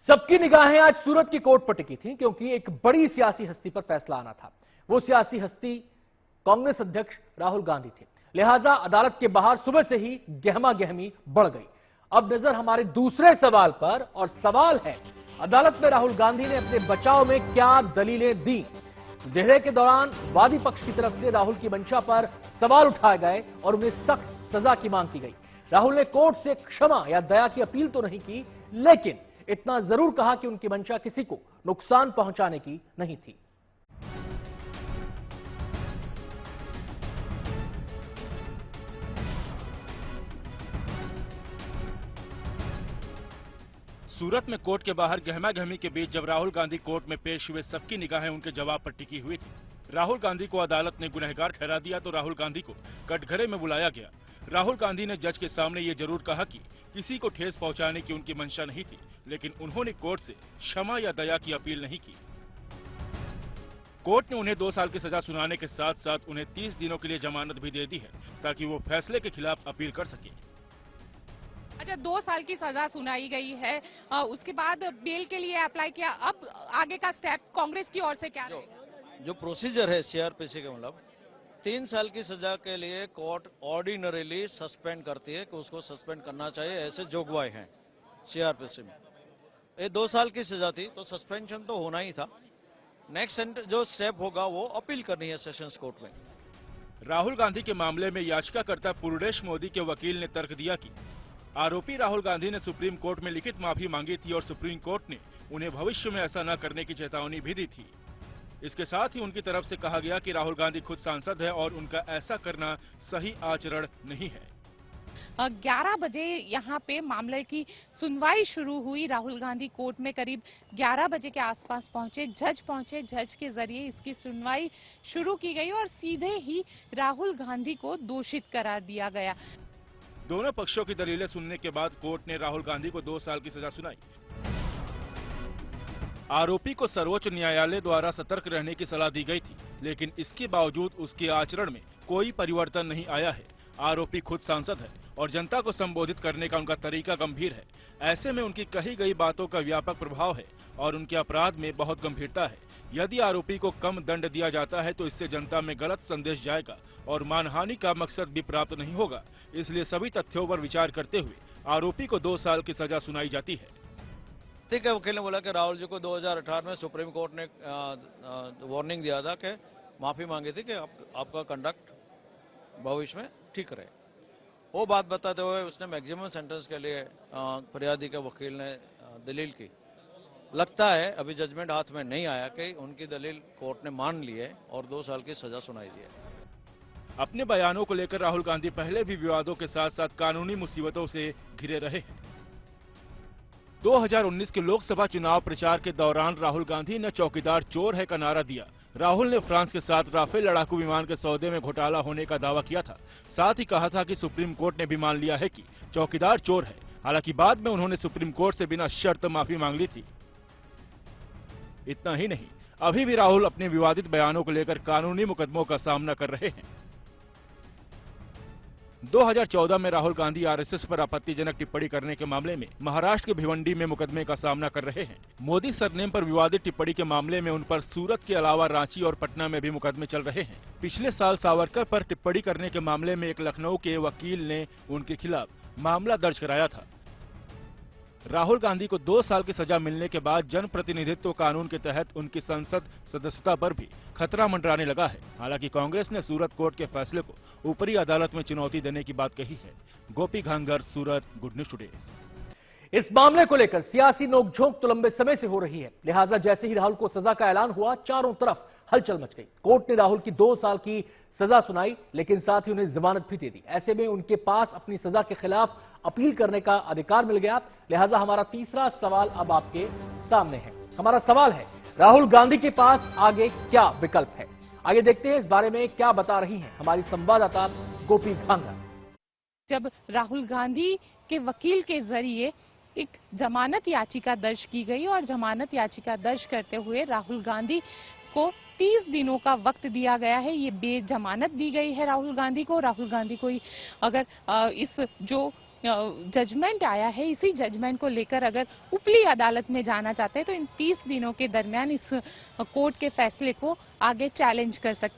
सबकी निगाहें आज सूरत की कोर्ट पर टिकी थी क्योंकि एक बड़ी सियासी हस्ती पर फैसला आना था। वो सियासी हस्ती कांग्रेस अध्यक्ष राहुल गांधी थे। लिहाजा अदालत के बाहर सुबह से ही गहमा गहमी बढ़ गई। अब नजर हमारे दूसरे सवाल पर, और सवाल है अदालत में राहुल गांधी ने अपने बचाव में क्या दलीलें दी। जेहरे के दौरान वादी पक्ष की तरफ से राहुल की मंशा पर सवाल उठाए गए और उन्हें सख्त सजा की मांग की गई। राहुल ने कोर्ट से क्षमा या दया की अपील तो नहीं की, लेकिन इतना जरूर कहा कि उनकी मंशा किसी को नुकसान पहुंचाने की नहीं थी। सूरत में कोर्ट के बाहर गहमा गहमी के बीच जब राहुल गांधी कोर्ट में पेश हुए, सबकी निगाहें उनके जवाब पर टिकी हुई थी। राहुल गांधी को अदालत ने गुनहगार ठहरा दिया तो राहुल गांधी को कटघरे में बुलाया गया। राहुल गांधी ने जज के सामने ये जरूर कहा कि किसी को ठेस पहुंचाने की उनकी मंशा नहीं थी, लेकिन उन्होंने कोर्ट से क्षमा या दया की अपील नहीं की। कोर्ट ने उन्हें 2 साल की सजा सुनाने के साथ साथ उन्हें 30 दिनों के लिए जमानत भी दे दी है, ताकि वो फैसले के खिलाफ अपील कर सके। अच्छा, 2 साल की सजा सुनाई गई है, उसके बाद बेल के लिए अप्लाई किया। अब आगे का स्टेप कांग्रेस की ओर से क्या रहेगा? जो प्रोसीजर है सीआरपीसी के मतलब 3 साल की सजा के लिए कोर्ट ऑर्डिनरीली सस्पेंड करती है कि उसको सस्पेंड करना चाहिए, ऐसे जोगवाई हैं सीआरपीसी में। ये 2 साल की सजा थी तो सस्पेंशन तो होना ही था। नेक्स्ट जो स्टेप होगा वो अपील करनी है सेशंस कोर्ट में। राहुल गांधी के मामले में याचिकाकर्ता पूर्णेश मोदी के वकील ने तर्क दिया कि आरोपी राहुल गांधी ने सुप्रीम कोर्ट में लिखित माफी मांगी थी और सुप्रीम कोर्ट ने उन्हें भविष्य में ऐसा न करने की चेतावनी भी दी थी। इसके साथ ही उनकी तरफ से कहा गया कि राहुल गांधी खुद सांसद है और उनका ऐसा करना सही आचरण नहीं है। 11 बजे यहाँ पे मामले की सुनवाई शुरू हुई। राहुल गांधी कोर्ट में करीब 11 बजे के आसपास पहुंचे। जज के जरिए इसकी सुनवाई शुरू की गई और सीधे ही राहुल गांधी को दोषित करार दिया गया। दोनों पक्षों की दलीलें सुनने के बाद कोर्ट ने राहुल गांधी को 2 साल की सजा सुनाई। आरोपी को सर्वोच्च न्यायालय द्वारा सतर्क रहने की सलाह दी गई थी, लेकिन इसके बावजूद उसके आचरण में कोई परिवर्तन नहीं आया है। आरोपी खुद सांसद है और जनता को संबोधित करने का उनका तरीका गंभीर है। ऐसे में उनकी कही गई बातों का व्यापक प्रभाव है और उनके अपराध में बहुत गंभीरता है। यदि आरोपी को कम दंड दिया जाता है तो इससे जनता में गलत संदेश जाएगा और मानहानि का मकसद भी प्राप्त नहीं होगा। इसलिए सभी तथ्यों पर विचार करते हुए आरोपी को 2 साल की सजा सुनाई जाती है। ठीक है, वकील ने बोला कि राहुल जी को 2018 में सुप्रीम कोर्ट ने वार्निंग दिया था कि माफी मांगी थी कि आपका कंडक्ट भविष्य में ठीक रहे। वो बात बताते हुए उसने मैक्सिमम सेंटेंस के लिए फरियादी के वकील ने दलील की। लगता है अभी जजमेंट हाथ में नहीं आया कि उनकी दलील कोर्ट ने मान ली है और 2 साल की सजा सुनाई दी है। अपने बयानों को लेकर राहुल गांधी पहले भी विवादों के साथ साथ कानूनी मुसीबतों से घिरे रहे हैं। 2019 के लोकसभा चुनाव प्रचार के दौरान राहुल गांधी ने चौकीदार चोर है का नारा दिया। राहुल ने फ्रांस के साथ राफेल लड़ाकू विमान के सौदे में घोटाला होने का दावा किया था। साथ ही कहा था कि सुप्रीम कोर्ट ने भी मान लिया है कि चौकीदार चोर है। हालांकि बाद में उन्होंने सुप्रीम कोर्ट से बिना शर्त माफी मांग ली थी। इतना ही नहीं, अभी भी राहुल अपने विवादित बयानों को लेकर कानूनी मुकदमों का सामना कर रहे हैं। 2014 में राहुल गांधी आरएसएस पर आपत्तिजनक टिप्पणी करने के मामले में महाराष्ट्र के भिवंडी में मुकदमे का सामना कर रहे हैं। मोदी सरनेम पर विवादित टिप्पणी के मामले में उन पर सूरत के अलावा रांची और पटना में भी मुकदमे चल रहे हैं। पिछले साल सावरकर पर टिप्पणी करने के मामले में एक लखनऊ के वकील ने उनके खिलाफ मामला दर्ज कराया था। राहुल गांधी को 2 साल की सजा मिलने के बाद जनप्रतिनिधित्व कानून के तहत उनकी संसद सदस्यता पर भी खतरा मंडराने लगा है। हालांकि कांग्रेस ने सूरत कोर्ट के फैसले को ऊपरी अदालत में चुनौती देने की बात कही है। गोपी घांगर, सूरत, गुड न्यूज टुडे। इस मामले को लेकर सियासी नोकझोंक तो लंबे समय से हो रही है। लिहाजा जैसे ही राहुल को सजा का ऐलान हुआ, चारों तरफ हलचल मच गई। कोर्ट ने राहुल की 2 साल की सजा सुनाई, लेकिन साथ ही उन्हें जमानत भी दे दी। ऐसे में उनके पास अपनी सजा के खिलाफ अपील करने का अधिकार मिल गया। लिहाजा हमारा तीसरा सवाल अब आपके सामने है। हमारा सवाल है, राहुल गांधी के पास आगे क्या विकल्प है? आगे देखते हैं इस बारे में क्या बता रही हैं हमारी संवाददाता गोपी घांगर। जब राहुल गांधी के वकील के जरिए एक जमानत याचिका दर्ज की गई और जमानत याचिका दर्ज करते हुए राहुल गांधी को 30 दिनों का वक्त दिया गया है। ये बेजमानत दी गई है राहुल गांधी को। राहुल गांधी को अगर इस जो जजमेंट आया है, इसी जजमेंट को लेकर अगर उपली अदालत में जाना चाहते हैं तो इन 30 दिनों के दरमियान इस कोर्ट के फैसले को आगे चैलेंज कर सकते हैं।